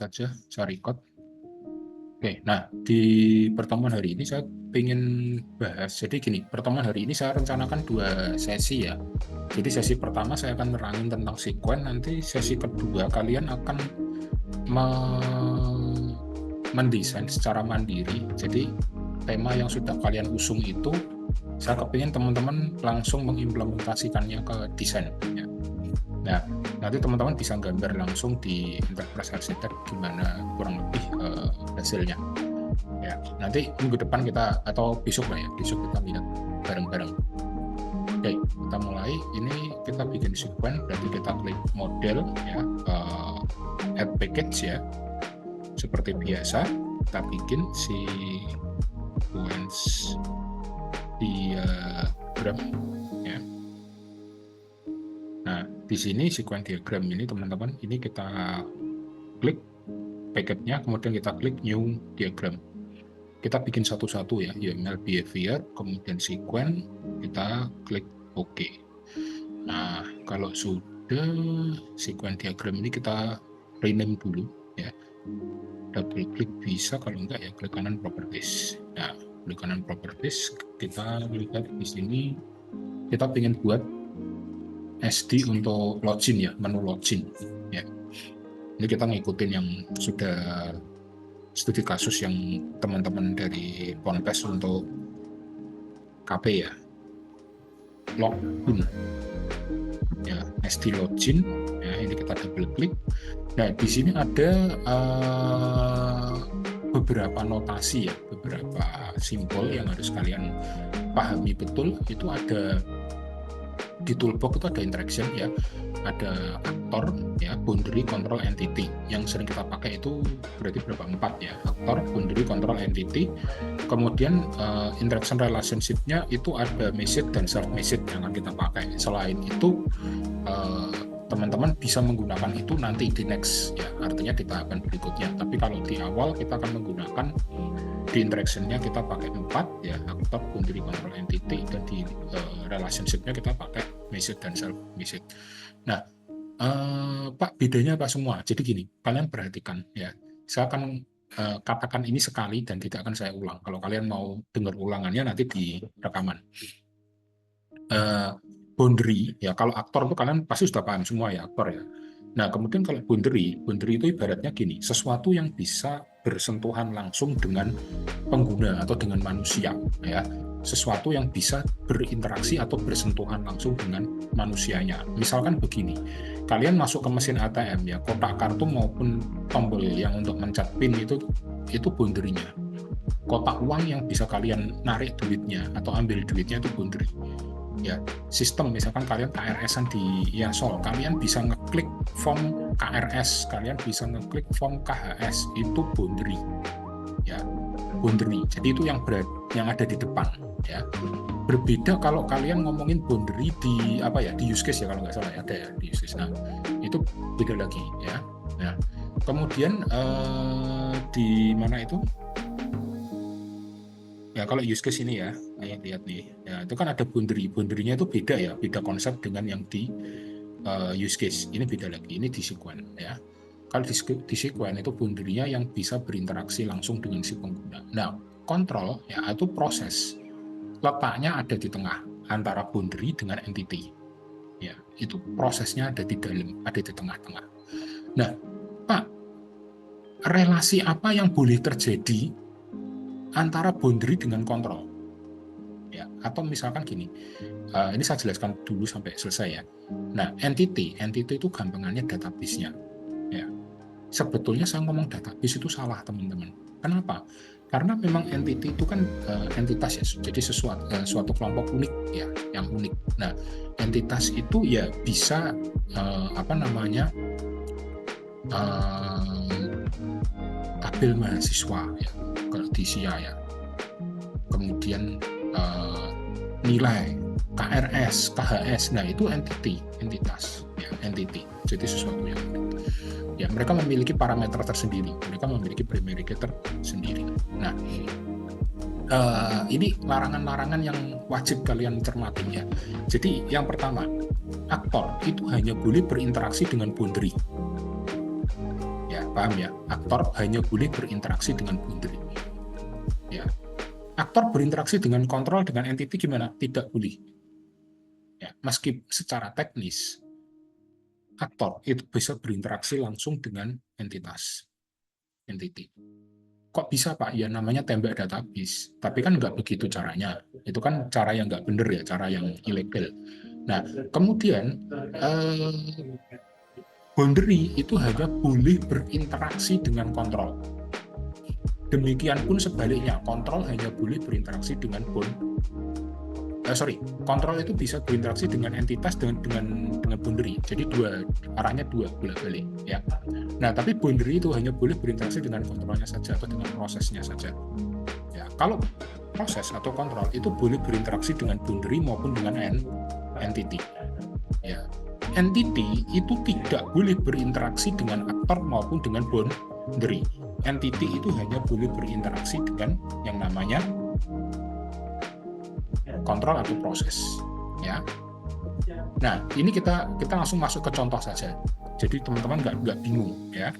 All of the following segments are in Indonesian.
saja saya record. Oke, nah di pertemuan hari ini saya ingin bahas, jadi gini, pertemuan hari ini saya rencanakan 2 sesi ya. Jadi sesi pertama saya akan nerangin tentang sekuen, nanti sesi kedua kalian akan mendesain secara mandiri. Jadi tema yang sudah kalian usung itu, saya kepingin teman-teman langsung mengimplementasikannya ke desain. Ya. Nah, nanti teman-teman bisa gambar langsung di Enterprise Architect gimana kurang lebih hasilnya. Ya, nanti minggu depan kita atau besok lah ya, besok kita lihat bareng-bareng. Oke, kita mulai. Ini kita bikin sekuen, berarti kita klik model ya, add package ya. Seperti biasa, kita bikin sequence diagram ya. Nah, di sini sequence diagram ini teman-teman, ini kita klik package-nya, kemudian kita klik new diagram. Kita bikin satu-satu ya, UML behavior, kemudian sequence, kita klik OK. Nah, kalau sudah sequence diagram ini kita rename dulu ya. Double klik bisa, kalau enggak ya klik kanan properties. Nah, klik kanan properties, kita lihat di sini kita ingin buat SD untuk login ya, menu login ya. Ini kita ngikutin yang sudah studi kasus yang teman-teman dari Ponpes untuk KP ya. Login ya, SD login ya, ini kita double klik. Nah, di sini ada beberapa notasi ya, beberapa simbol yang harus kalian pahami betul. Itu ada di toolbox, itu ada interaction ya, ada aktor ya, boundary, control, entity. Yang sering kita pakai itu berarti berapa? 4 ya, aktor, boundary, control, entity. Kemudian interaction relationship-nya itu ada message dan self message yang akan kita pakai. Selain itu teman-teman bisa menggunakan itu nanti di next ya, artinya di tahapan berikutnya. Tapi kalau di awal kita akan menggunakan di interaction-nya kita pakai 4 ya, aktor, boundary, control, entity, dan di relationship-nya kita pakai message dan self message. Nah, Pak, bedanya apa semua? Jadi gini, kalian perhatikan ya, saya akan katakan ini sekali dan tidak akan saya ulang. Kalau kalian mau dengar ulangannya nanti di rekaman. Boundary ya, kalau aktor itu kalian pasti sudah paham semua ya, aktor ya. Nah, kemudian kalau boundary itu ibaratnya gini, sesuatu yang bisa bersentuhan langsung dengan pengguna atau dengan manusia ya, sesuatu yang bisa berinteraksi atau bersentuhan langsung dengan manusianya. Misalkan begini, kalian masuk ke mesin ATM ya, kotak kartu maupun tombol yang untuk mencet PIN itu boundary-nya. Kotak uang yang bisa kalian narik duitnya atau ambil duitnya itu boundary. Ya, sistem misalkan kalian KRS-an di Yasol, kalian bisa ngeklik form KRS, kalian bisa ngeklik form KHS, itu boundary ya, boundary. Jadi itu yang ada di depan ya. Berbeda kalau kalian ngomongin boundary di apa ya, di use case ya, kalau nggak salah ya, ada ya di use case. Nah, itu beda lagi ya. Nah, kemudian di mana itu? Ya, kalau use case ini ya, lihat nih, ya itu kan ada boundary-nya itu beda ya, beda konsep dengan yang di use case. Ini beda lagi, ini di sequence ya. Kalau di sequence itu boundary-nya yang bisa berinteraksi langsung dengan si pengguna. Nah, control ya itu proses, letaknya ada di tengah antara boundary dengan entity. Ya, itu prosesnya ada di dalam, ada di tengah-tengah. Nah, Pak, relasi apa yang boleh terjadi antara boundary dengan kontrol ya, atau misalkan gini, ini saya jelaskan dulu sampai selesai ya. Nah, entity itu gampangannya database-nya ya. Sebetulnya saya ngomong database itu salah teman-teman. Kenapa? Karena memang entity itu kan entitas ya, jadi suatu kelompok unik ya, yang unik. Nah, entitas itu ya bisa tabel mahasiswa ya, kalau di SIA ya, kemudian nilai KRS, KHS, nah itu entitas ya, entity. Jadi sesuatu yang ya, mereka memiliki parameter tersendiri, mereka memiliki primary key tersendiri. Nah, ini larangan-larangan yang wajib kalian cermati ya. Jadi yang pertama, aktor itu hanya boleh berinteraksi dengan boundary. Ya, paham ya, aktor hanya boleh berinteraksi dengan boundary. Ya, aktor berinteraksi dengan kontrol, dengan entity gimana? Tidak boleh. Ya, meski secara teknis aktor itu bisa berinteraksi langsung dengan entitas, entity. Kok bisa Pak? Ya namanya tembak database. Tapi kan nggak begitu caranya. Itu kan cara yang nggak benar ya, cara yang ilegal. Nah, kemudian boundary itu hanya boleh berinteraksi dengan kontrol. Demikian pun sebaliknya, kontrol hanya boleh berinteraksi dengan kontrol itu bisa berinteraksi dengan entitas dengan boundary. Jadi arahnya dua bolak-balik ya. Nah, tapi boundary itu hanya boleh berinteraksi dengan kontrolnya saja atau dengan prosesnya saja. Ya, kalau proses atau kontrol itu boleh berinteraksi dengan boundary maupun dengan entity. Ya. Entity itu tidak boleh berinteraksi dengan aktor maupun dengan boundary. Entity itu hanya boleh berinteraksi dengan yang namanya kontrol atau proses, ya. Nah, ini kita langsung masuk ke contoh saja. Jadi teman-teman nggak bingung, ya.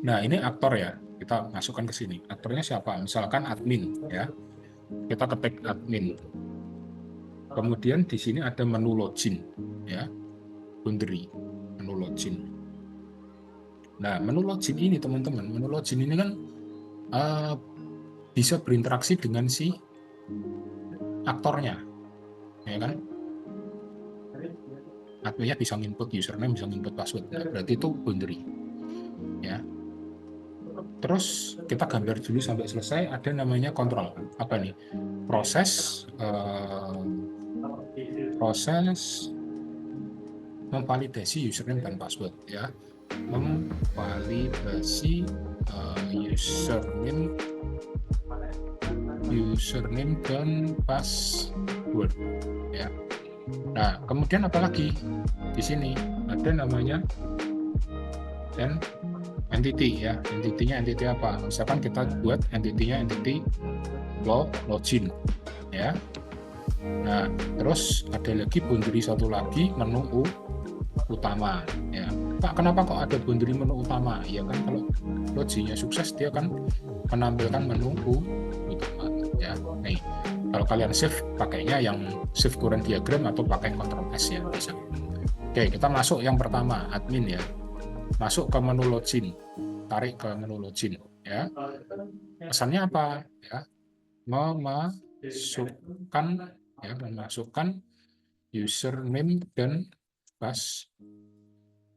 Nah, ini aktor ya. Kita masukkan ke sini. Aktornya siapa? Misalkan admin, ya. Kita ketik admin. Kemudian di sini ada menu login, ya. Boundary, menu login. Nah, menu login ini teman-teman, menu login ini kan bisa berinteraksi dengan si aktornya, ya kan? Adminnya bisa input username, bisa input password. Nah, berarti itu boundary, ya. Terus kita gambar dulu sampai selesai. Ada namanya kontrol. Apa nih? Proses memvalidasi username dan password, ya. Memvalidasi username dan password, ya. Nah, kemudian apalagi di sini ada namanya entity, ya. Entity-nya entity apa? Misalkan kita buat entity-nya entity login, ya. Nah, terus ada lagi boundary satu lagi, menu utama, ya. Pak, kenapa kok ada boundary menu utama? Ya kan kalau loginnya sukses dia kan menampilkan menu utama, ya. Nih, kalau kalian save pakainya yang save current diagram atau pakai Ctrl S ya bisa. Oke, kita masuk yang pertama, admin ya. Masuk ke menu login, tarik ke menu login, ya. Pesannya apa? Ya, memasukkan username dan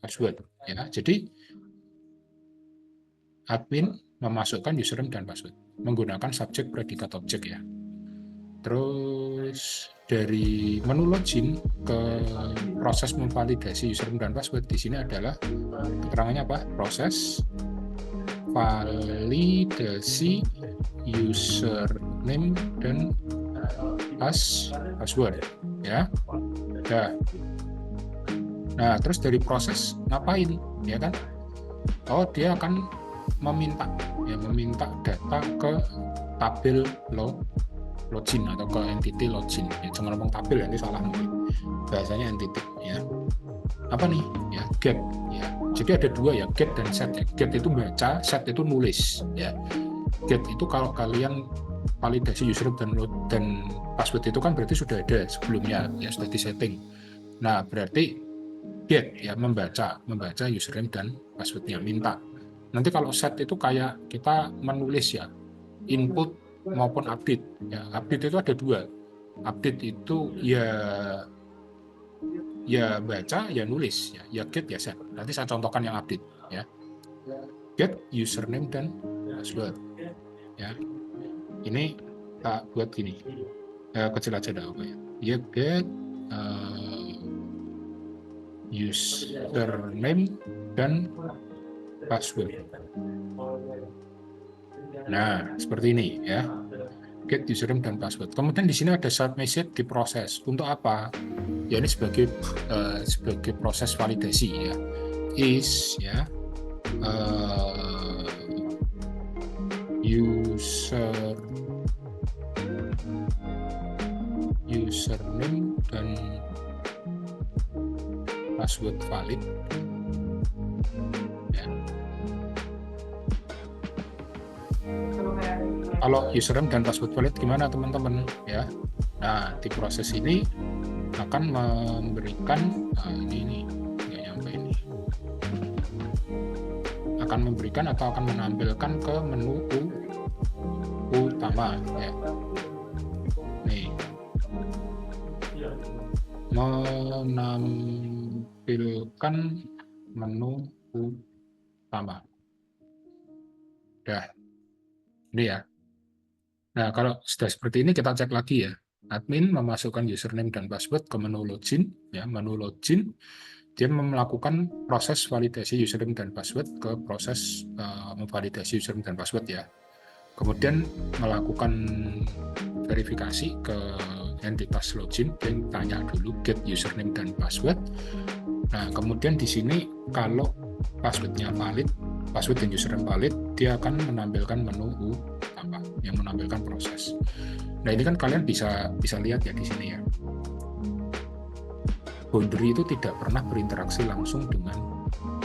password, ya. Jadi admin memasukkan username dan password menggunakan subjek, predikat, objek, ya. Terus dari menu login ke proses memvalidasi username dan password, di sini adalah keterangannya apa? Proses validasi username dan password, ya. Nah, terus dari proses ngapain, ya kan? Oh, dia akan meminta data ke tabel login atau ke entity login. Ya, jangan ngomong tabel, nanti salah mungkin. Bahasanya entity, ya. Apa nih? Ya, get, ya. Jadi ada dua ya, get dan set, ya. Get itu baca, set itu nulis, ya. Get itu kalau kalian validasi username dan password itu kan berarti sudah ada sebelumnya, ya, sudah disetting. Nah, berarti get ya membaca username dan passwordnya, minta. Nanti kalau set itu kayak kita menulis ya, input maupun update. Ya, update itu ada dua. Update itu ya baca, ya nulis, ya get, ya set. Nanti saya contohkan yang update, ya. Get username dan password, ya. Ini tak buat gini, kecil aja dah, apa ya? Ya get username dan password. Nah, seperti ini, ya. Get username dan password. Kemudian di sini ada start message diproses. Untuk apa? Ya ini sebagai proses validasi, ya. Is, ya, username dan password valid, ya. Kalau username dan password valid gimana teman-teman ya? Nah, di proses ini akan memberikan ini nggak nyampe ini, akan memberikan atau akan menampilkan ke menu utama ya. Nih, menampilkan menu utama. Udah, ini ya. Nah, kalau sudah seperti ini kita cek lagi ya. Admin memasukkan username dan password ke menu login, ya, menu login. Dia melakukan proses validasi username dan password ke proses memvalidasi username dan password ya. Kemudian melakukan verifikasi ke entitas login, dan tanya dulu get username dan password. Nah, kemudian di sini kalau passwordnya valid, password dan username valid, dia akan menampilkan menu utama yang menampilkan proses. Nah, ini kan kalian bisa lihat ya di sini ya. Boundary itu tidak pernah berinteraksi langsung dengan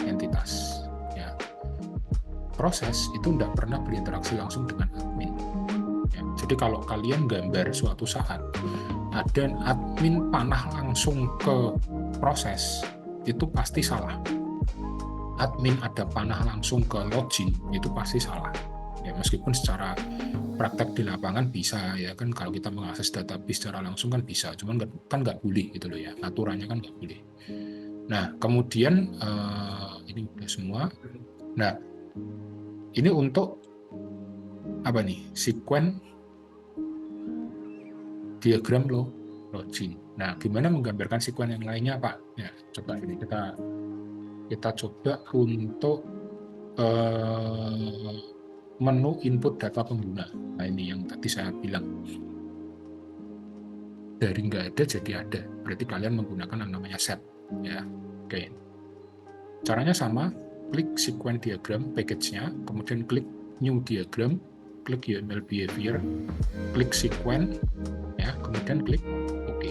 entitas. Ya. Proses itu tidak pernah berinteraksi langsung dengan admin. Ya. Jadi kalau kalian gambar suatu saat ada admin panah langsung ke proses, itu pasti salah. Admin ada panah langsung ke login, itu pasti salah. Ya, meskipun secara praktek di lapangan bisa ya kan, kalau kita mengakses database secara langsung kan bisa, cuman kan nggak boleh gitu loh ya, aturannya kan nggak boleh. Nah, kemudian ini udah semua. Nah, ini untuk apa nih, sequence diagram login. Nah, gimana menggambarkan sequence yang lainnya Pak? Ya, coba ini kita coba untuk menu input data pengguna. Nah, ini yang tadi saya bilang. Dari nggak ada jadi ada. Berarti kalian menggunakan yang namanya set. Ya, oke. Caranya sama. Klik sequence diagram package-nya, kemudian klik new diagram, klik UML behavior, klik sequence, ya, kemudian klik OK.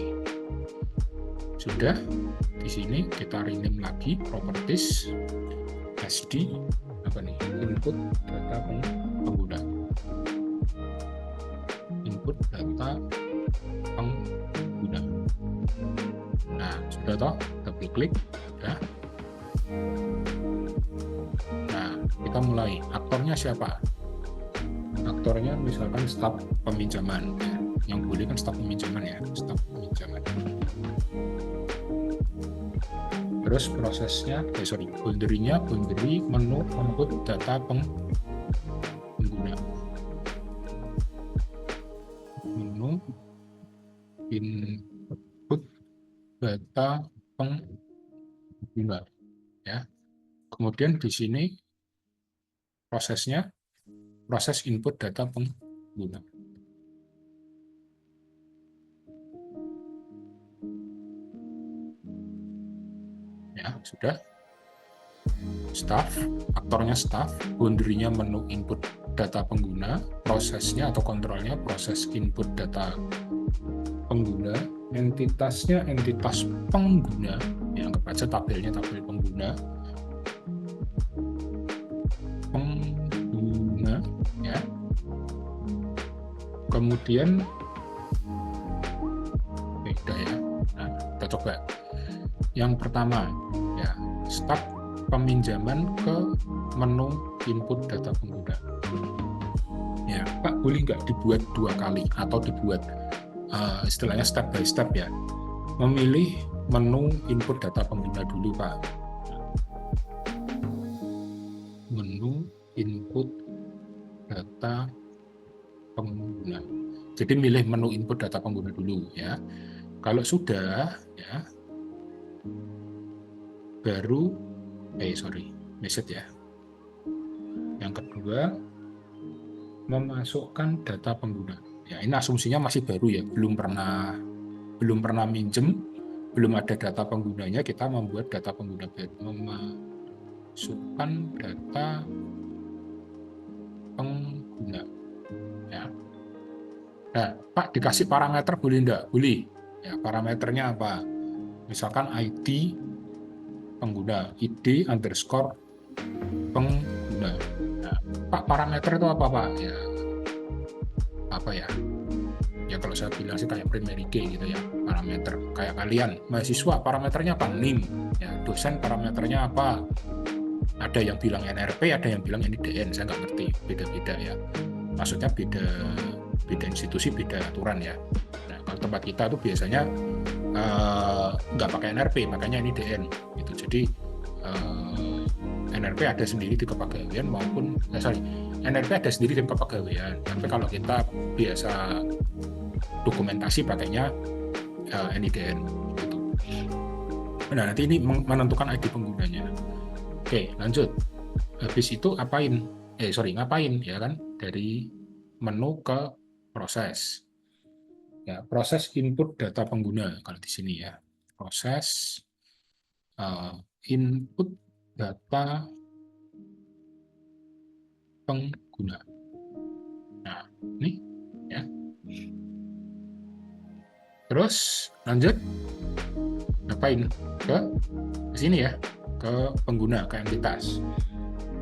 Sudah. Di sini kita rename lagi properties SD apa nih, input data pengguna, input data pengguna. Nah, sudah toh, double klik ya. Nah, kita mulai. Aktornya siapa? Aktornya misalkan staf peminjaman ya. Yang boleh kan staf peminjaman ya, staf peminjaman. Terus prosesnya, boundary-nya boundary menu input data pengguna. Menu input data pengguna ya. Kemudian di sini prosesnya proses input data pengguna. Ya, sudah. Staff, aktornya staff, boundary-nya menu input data pengguna, prosesnya atau kontrolnya proses input data pengguna, entitasnya entitas pengguna, yang anggap aja tabelnya tabel pengguna, ya. Kemudian beda ya. Nah, kita coba. Yang pertama, ya, start peminjaman ke menu input data pengguna. Ya, Pak, boleh nggak dibuat 2 kali atau dibuat istilahnya step by step ya. Memilih menu input data pengguna dulu, Pak. Menu input data pengguna. Jadi milih menu input data pengguna dulu ya. Kalau sudah ya, baru message ya. Yang kedua, memasukkan data pengguna. Ya, ini asumsinya masih baru ya, belum pernah minjem, belum ada data penggunanya, kita membuat data pengguna baru. Memasukkan data pengguna. Ya. Nah, Pak, dikasih parameter boleh enggak? Boleh. Ya, parameternya apa? Misalkan ID pengguna, ID _ pengguna. Nah, Pak, parameter itu apa, Pak? Ya, apa ya? Ya kalau saya bilang sih kayak primary key gitu ya, parameter. Kayak kalian, mahasiswa parameternya apa? NIM. Ya, dosen parameternya apa? Ada yang bilang NRP, ada yang bilang NIDN, saya nggak ngerti, beda-beda ya. Maksudnya beda institusi, beda aturan ya. Nah, kalau tempat kita tuh biasanya nggak pakai NRP, makanya NIDN gitu. Jadi NRP ada sendiri di kepegawaian maupun NRP ada sendiri di kepegawaian. Tapi kalau kita biasa dokumentasi pakainya NIDN gitu. Nah, nanti ini menentukan ID penggunanya. Oke, lanjut. Habis itu ngapain ya kan? Dari menu ke proses. Ya, proses input data pengguna kalau di sini ya. Proses input data pengguna. Nah, ini ya. Terus lanjut ngapain? Ke sini ya, ke pengguna, ke entitas.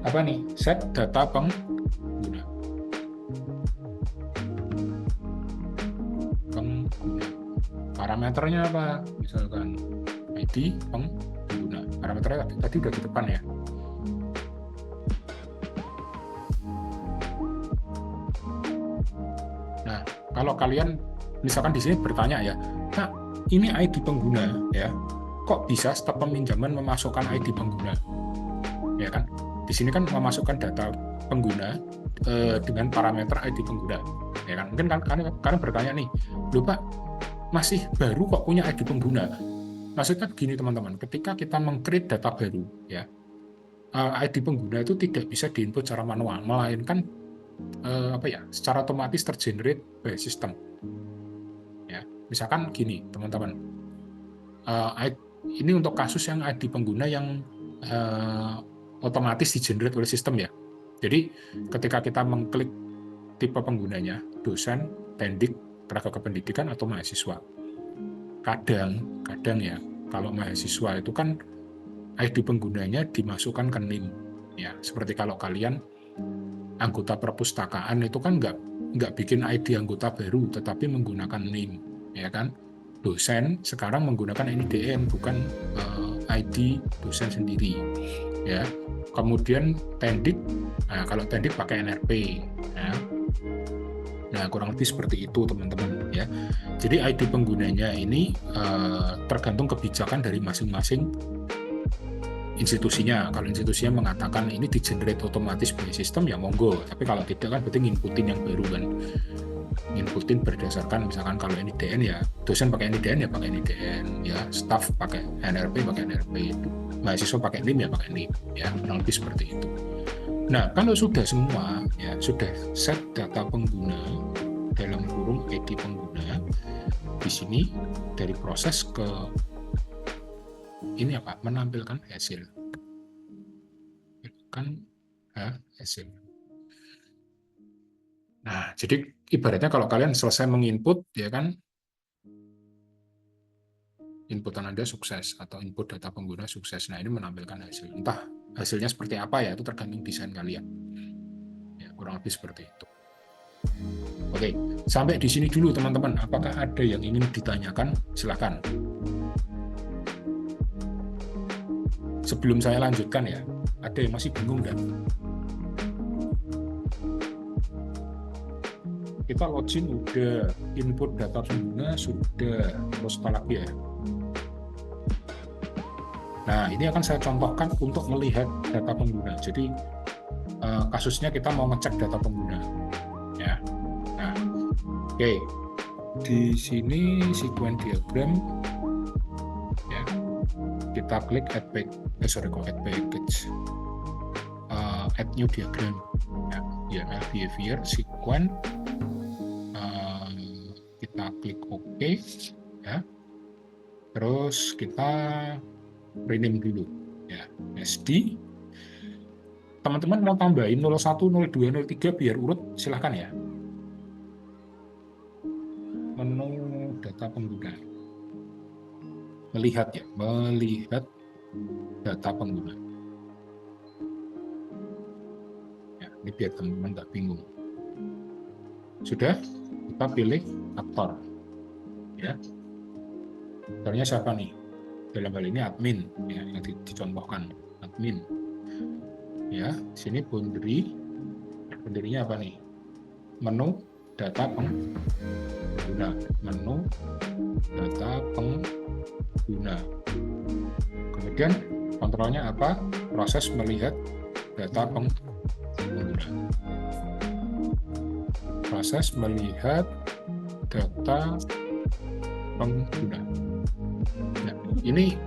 Apa nih? Set data pengguna. Parameternya apa? Misalkan ID pengguna. Parameternya tadi udah di depan ya. Nah, kalau kalian misalkan di sini bertanya ya, nah ini ID pengguna ya, kok bisa stop peminjaman memasukkan ID pengguna? Ya kan? Di sini kan memasukkan data pengguna dengan parameter ID pengguna. Ya kan? Mungkin kalian bertanya nih, loh Pak, masih baru kok punya ID pengguna? Maksudnya begini teman-teman, ketika kita meng-create data baru, ya, ID pengguna itu tidak bisa diinput secara manual, melainkan secara otomatis tergenerate by system. Ya, misalkan gini teman-teman, ini untuk kasus yang ID pengguna yang otomatis di-generate oleh sistem ya. Jadi ketika kita mengklik tipe penggunanya, dosen, pendik, tenaga kependidikan atau mahasiswa. Kadang ya, kalau mahasiswa itu kan ID penggunanya dimasukkan ke NIM. Ya, seperti kalau kalian anggota perpustakaan itu kan nggak bikin ID anggota baru, tetapi menggunakan NIM, ya kan? Dosen sekarang menggunakan NIDN, bukan ID dosen sendiri, ya. Kemudian tendik, nah kalau tendik pakai NRP, ya. Nah, kurang lebih seperti itu teman-teman ya. Jadi ID penggunanya ini tergantung kebijakan dari masing-masing institusinya. Kalau institusinya mengatakan ini di-generate otomatis by sistem ya monggo. Tapi kalau tidak kan berarti nginputin yang baru kan. Nginputin berdasarkan misalkan kalau NIDN ya dosen pakai NIDN ya pakai NIDN, ya staff pakai NRP pakai NRP, mahasiswa pakai NIM ya pakai NIM, ya kurang lebih seperti itu. Nah, kalau sudah semua, ya sudah set data pengguna dalam kurung ID pengguna, di sini dari proses ke ini apa? Menampilkan hasil. Kan hasil. Nah, jadi ibaratnya kalau kalian selesai menginput, ya kan, inputan Anda sukses atau input data pengguna sukses. Nah, ini menampilkan hasil. Entah hasilnya seperti apa ya, itu tergantung desain kalian. Ya, kurang lebih seperti itu. Oke, sampai di sini dulu teman-teman. Apakah ada yang ingin ditanyakan? Silakan. Sebelum saya lanjutkan ya, ada yang masih bingung dan kita login udah, input data pengguna sudah, terus apa lagi ya? Nah, ini akan saya contohkan untuk melihat data pengguna. Jadi kasusnya kita mau ngecek data pengguna, ya. Nah, oke. Di sini sequence diagram, ya. Kita klik add package, add new diagram, ya, behavior sequence. Kita klik OK, ya. Terus kita rename dulu, ya, SD. Teman-teman mau tambahin 01, 02, 03 biar urut, silahkan ya. Menu data pengguna. Melihat data pengguna. Ya, ini biar teman-teman nggak bingung. Sudah? kita pilih aktor, ya. Aktornya siapa nih? Dalam hal ini admin, ya, yang dicontohkan admin. Ya, sini boundary-nya apa nih? Menu data pengguna, menu data pengguna. Kemudian kontrolnya apa? Proses melihat data pengguna. Proses melihat data pengguna. Nah, ini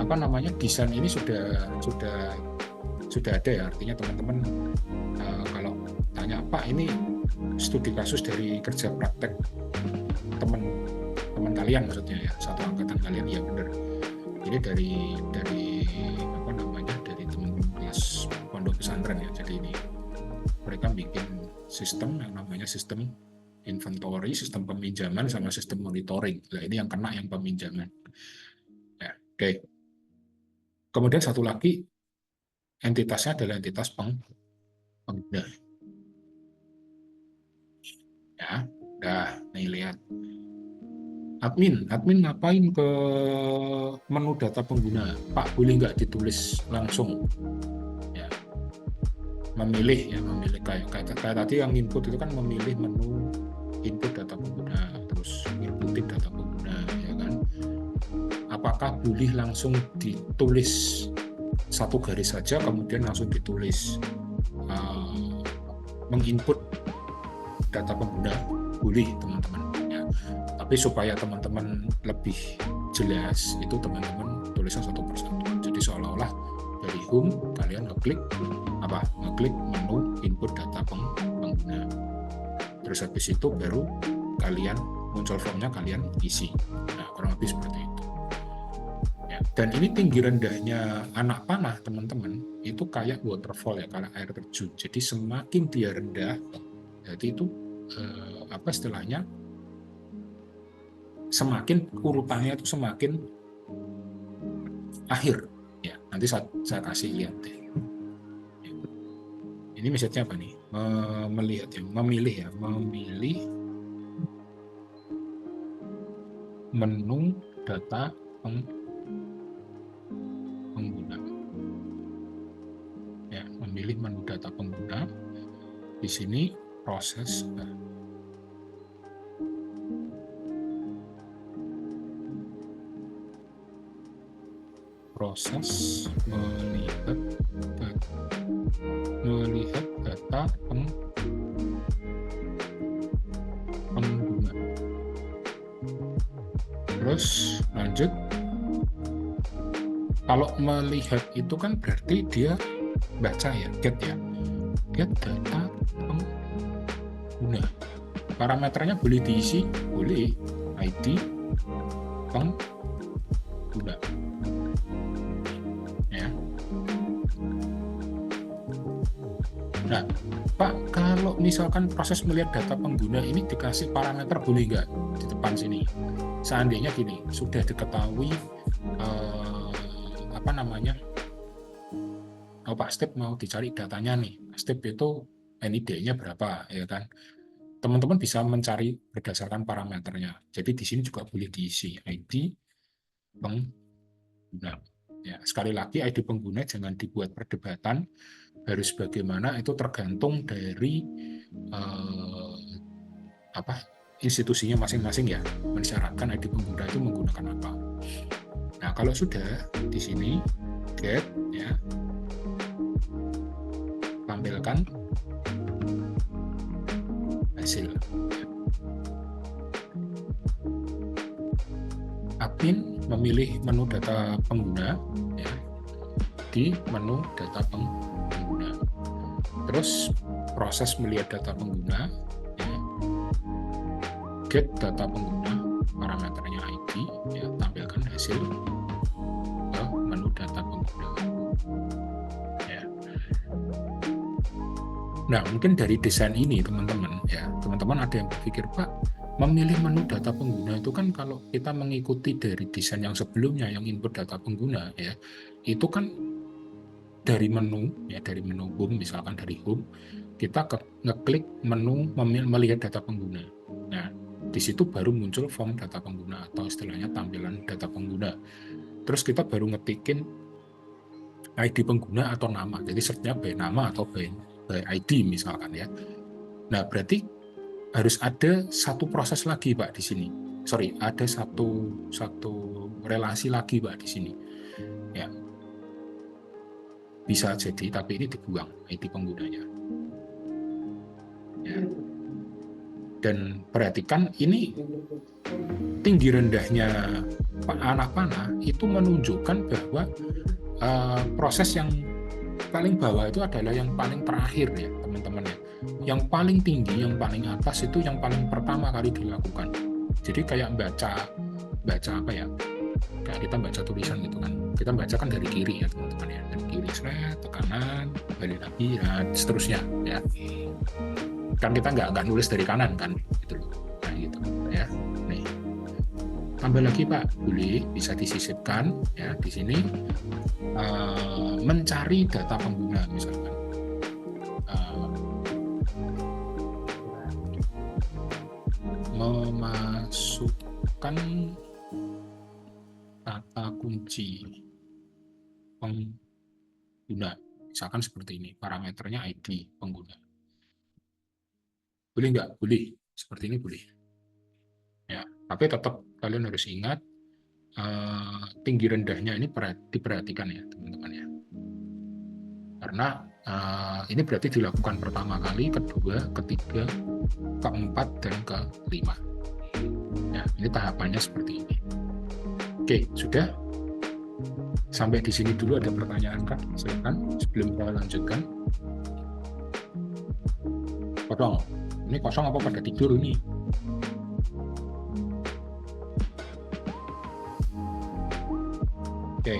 apa namanya, desain ini sudah ada ya, artinya teman-teman kalau tanya Pak ini studi kasus dari kerja praktek teman kalian, maksudnya ya, satu angkatan kalian, ya benar, ini dari apa namanya, dari teman-teman kelas pondok pesantren ya. Jadi ini mereka bikin sistem yang namanya sistem inventory, sistem peminjaman sama sistem monitoring. Nah, ini yang kena yang peminjaman ya. Oke. Kemudian satu lagi entitasnya adalah entitas pengguna. Ya, nah, nih lihat. Admin ngapain ke menu data pengguna? Pak, boleh nggak ditulis langsung? Ya, memilih kayak tadi yang input itu kan memilih menu input data pengguna, terus inputin data pengguna, ya kan? Apakah boleh langsung ditulis satu garis saja kemudian langsung ditulis menginput data pengguna? Boleh, teman-teman, ya. Tapi supaya teman-teman lebih jelas, itu teman-teman tulisnya satu persatu. Jadi seolah-olah dari home kalian ngeklik menu input data pengguna. Terus habis itu baru kalian muncul formnya, kalian isi. Nah, kurang lebih seperti itu. Ya, dan ini tinggi rendahnya anak panah, teman-teman, itu kayak waterfall ya, kayak air terjun. Jadi semakin dia rendah, jadi itu apa istilahnya, semakin urutannya itu semakin akhir ya. Nanti saya kasih lihat deh. Ini misalnya apa nih? Memilih menu data pengguna. Ya, memilih menu data pengguna. Di sini proses melihat data pengguna. Terus lanjut. Kalau melihat itu kan berarti dia baca ya, get data pengguna. Parameternya boleh diisi, boleh ID pengguna. Ya. Nah, Pak, kalau misalkan proses melihat data pengguna ini dikasih parameter, boleh nggak di depan sini? Seandainya gini, sudah diketahui apa namanya, Pak Step mau dicari datanya nih, Step itu NID-nya berapa, ya kan? Teman-teman bisa mencari berdasarkan parameternya. Jadi di sini juga boleh diisi ID pengguna. Ya, sekali lagi ID pengguna jangan dibuat perdebatan, harus bagaimana itu tergantung dari institusinya masing-masing ya, mensyaratkan ID pengguna itu menggunakan apa. Nah, kalau sudah di sini get ya, tampilkan hasil. Admin memilih menu data pengguna ya, di menu data pengguna. Terus proses melihat data pengguna ya, get data pengguna, parameternya ID ya, tampilkan hasil ke menu data pengguna ya. Nah, mungkin dari desain ini teman-teman ya, teman-teman ada yang berpikir, Pak, memilih menu data pengguna itu kan kalau kita mengikuti dari desain yang sebelumnya, yang input data pengguna ya, itu kan dari menu ya, dari menu home, misalkan dari home kita ngeklik menu melihat data pengguna. Nah, di situ baru muncul form data pengguna atau istilahnya tampilan data pengguna. Terus kita baru ngetikin ID pengguna atau nama. Jadi search-nya by nama atau by ID misalkan ya. Nah, berarti harus ada satu proses lagi Pak di sini. Sorry, ada satu relasi lagi Pak di sini. Ya. Bisa jadi, tapi ini dibuang ID penggunanya. Ya. Dan perhatikan ini tinggi rendahnya anak panah itu menunjukkan bahwa proses yang paling bawah itu adalah yang paling terakhir ya teman-teman ya. Yang paling tinggi, yang paling atas itu yang paling pertama kali dilakukan. Jadi kayak baca apa ya? Kayak kita baca tulisan gitu kan. Kita baca kan dari kiri ya teman-teman ya. Dari kiri ke kanan, balik lagi, dan seterusnya ya. Kan kita nggak nulis dari kanan kan gitu loh. Nah gitu ya. Nih. Tambah lagi Pak, boleh bisa disisipkan ya di sini mencari data pengguna misalkan. Memasukkan kata kunci pengguna, misalkan seperti ini, parameternya ID pengguna. Boleh nggak? Boleh, seperti ini boleh. Ya, tapi tetap kalian harus ingat tinggi rendahnya ini diperhatikan ya teman-teman ya. Karena ini berarti dilakukan pertama kali, kedua, ketiga, keempat, dan kelima. Ya, ini tahapannya seperti ini. Oke, sudah. Sampai di sini dulu ada pertanyaan Kak? Silakan sebelum kita lanjutkan. Kosong. Ini kosong apa pada tidur ini? Oke,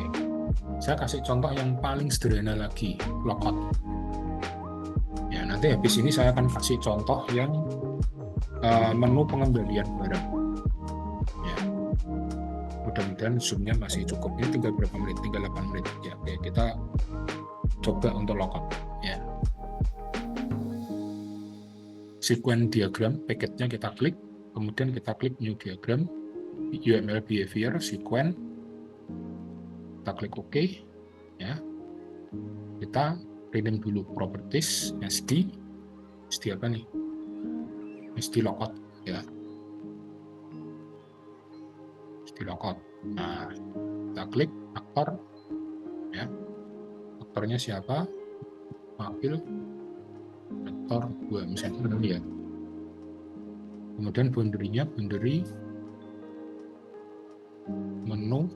saya kasih contoh yang paling sederhana lagi, logout. Ya, nanti habis ini saya akan kasih contoh yang menu pengembalian barang. Ya, mudah-mudahan zoom-nya masih cukup. Ini tinggal berapa menit? Tinggal 8 menit. Ya, oke, kita coba untuk logout. Ya. Sequence diagram, package-nya kita klik, kemudian kita klik new diagram, UML behavior, sequence, kita klik OK, ya. Kita rename dulu properties, SD apa nih? SD logout, ya. SD logout. Nah, kita klik aktor, ya. Aktornya siapa? Ambil aktor 2 misalnya ya. Kemudian boundary-nya boundary menu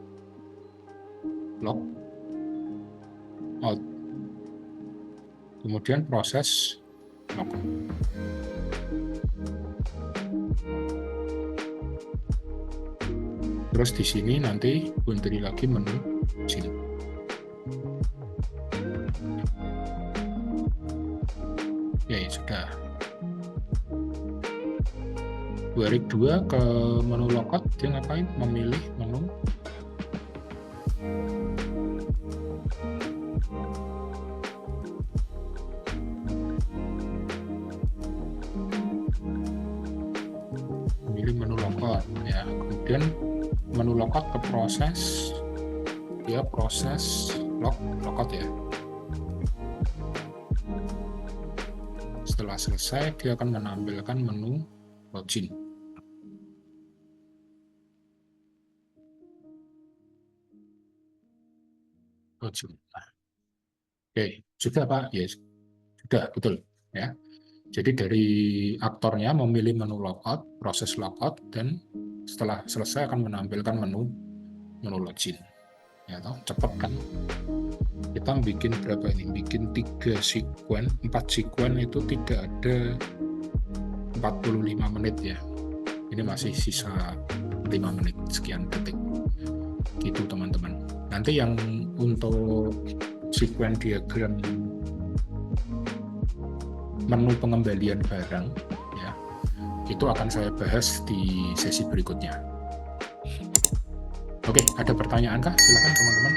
log out. Kemudian proses logout. Terus di sini nanti boundary lagi menu sini. Ya, sudah. Barik 2 ke menu logout, dia ngapain? Memilih menu logout ya. Kemudian menu logout ke proses, dia proses logout ya. Setelah selesai, dia akan menampilkan menu login. Nah. Oke, sudah Pak? Yes, sudah betul ya. Jadi dari aktornya memilih menu logout, proses logout, dan setelah selesai akan menampilkan menu login. Ya, toh cepet kan? Kita bikin berapa ini? Bikin 3 sequence, 4 sequence itu tidak ada 45 menit ya. Ini masih sisa 5 menit sekian detik. Gitu teman-teman. Nanti yang untuk sequence diagram menu pengembalian barang ya, itu akan saya bahas di sesi berikutnya. Oke, ada pertanyaan kah? Silakan teman-teman.